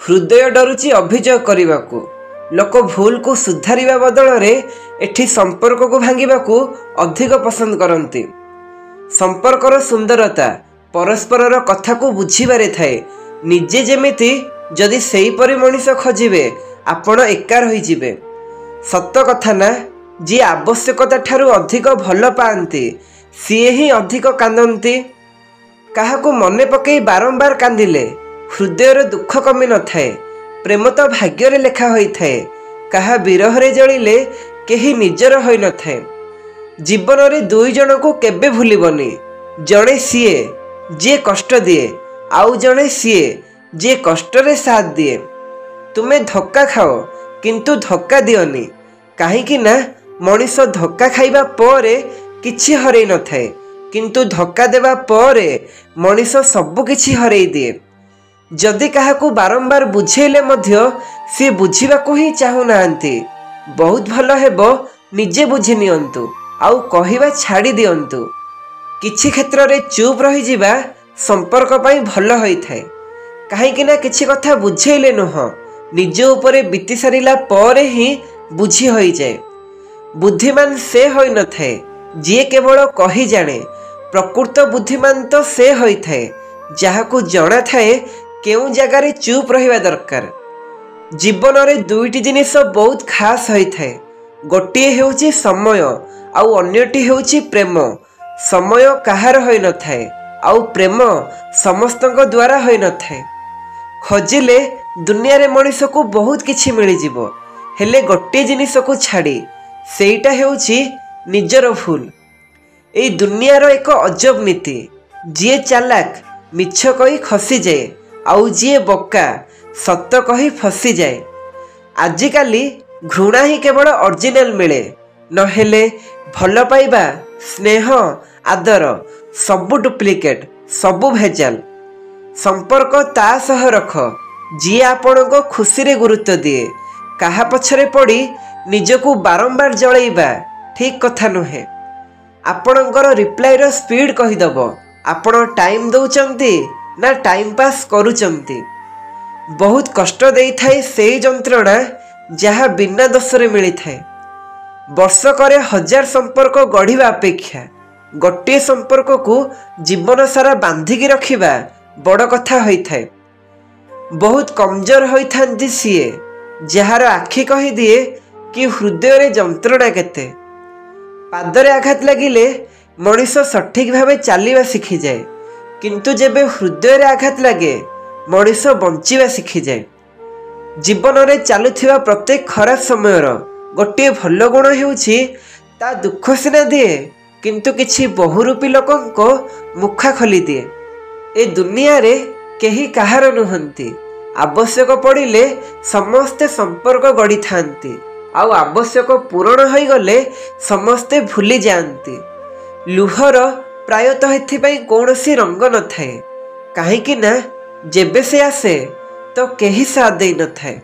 हृदय डरुची अभियोग करने को। लोक भूल को सुधारिबा बदल एठी संपर्क को भांगिबा को अधिक पसंद करती। संपर्कर सुंदरता परस्पर कथा को बुझीबारे थाए। निजे जेमिति जदि सेहीपरि मनीष खोजिबे आपण एका रहिजिबे। सत कथा ना, जी आवश्यकता ठारू अधिक भल पाती सीए ही अधिक कांदती। काहाकू मने पकई बारंबार कांदिले हृदय दुख कमी न थाए। प्रेम तो भाग्य रे लेखा होई थाए। कहा विरह रे जलिले केही निजर होई न थाए। जीवन रे दुई जन को केबे भूलिबनी। जणे सीए जे कष्ट दिए, आउ जणे सीए जे कष्ट रे साथ दिए। तुमे धक्का खाओ किंतु धक्का दियोनी। काहेकि ना मनीष धक्का खाइबा परे किछि हरई न थाए, किंतु धक्का देबा परे मनीष सबु किछि हरई दिए। जदि काहाकू बारंबार बुझेले मध्य सी बुझिबाकू ही चाहू नांती, बहुत भल हेबो निजे बुझि नियंतु आउ कहिबा छाड़ी दियंतु। किछि क्षेत्र रे चुप रही जिबा संपर्क पई भल होई थाए। काहेकि ना किछि कथा बुझेले नुह, निज उपरे बीती सारिला परे ही बुझी होई जाए। बुद्धिमान से होई न थाए जे केवल कही जाने। प्रकृत बुद्धिमान तो से होई थाए जाहाकू जଣା थाए केउ जगार चुप रहिबा दरकार। जीवन रे दुईटी जिनिस बहुत खास होई थाए। गोटिए हेउची समय आउ अन्यटी हेउची प्रेम। समय काहार होई न थाए आउ प्रेम समस्तଙ୍କ द्वारा होई न थाए। खोजिले दुनिया रे मनीष को बहुत किछि मिली जिवो, हेले गोटे जिनिस को छाड़ी सेईटा हेउची निजर भूल। एई दुनियार एक अजब नीति। जी चालाक मिछ कही खसी जाए, आउ जी बोका सत कही फसी जाए। आजिकाली घृणा ही केवल ओरिजिनल मिले, नहेले भल पाइबा स्नेह आदर सबु डुप्लिकेट, सबु भेजाल। संपर्क ता सह रख जी आपण को खुशी रे गुरुत्व दिए। काहा पछरे पड़ी निजको बारंबार जळैबा ठीक कथा नुहे। आपणकर रिप्लाई रो स्पीड कहीदब आपण टाइम दौचंती ना टाइम पास करूचंती। बहुत कष्ट देई थाए सेई जंत्रणा जहा बिना दोषरे मिली थाए। वर्षकरे 1000 संपर्क गढ़िबा अपेक्षा गोटे संपर्क को जीवन सारा बांधिकी रखिबा बड़ कथा होई थाए। बहुत कमजोर होई थांती सीए जार आखि कही दिए कि हृदय रे जंत्रणा केते। पादरे आघात लगिले मनीष सठिक भावे चलवा शिखी जाए, किंतु जेबे हृदय रे आघात लगे मनीष बंचिबा शिखी जाए। जीवन रे चलुथिबा प्रत्येक खराब समयर गोटे भल गुण हेउछि ता दुख सिना दिए, किंतु किछि बहुरूपी लोकंको मुखा खोली दिए। ए दुनिया रे केही काहार नुहंती। आवश्यक पड़िले समस्ते संपर्क गढ़ी थांती, आउ आवश्यक पूरण हो गले समस्ते भूली जाती। लुहर प्रायतः एथिपाई कौनसी रंग न थाए, काहेकि ना जेबे से आसे तो केही साथ दे न थाए।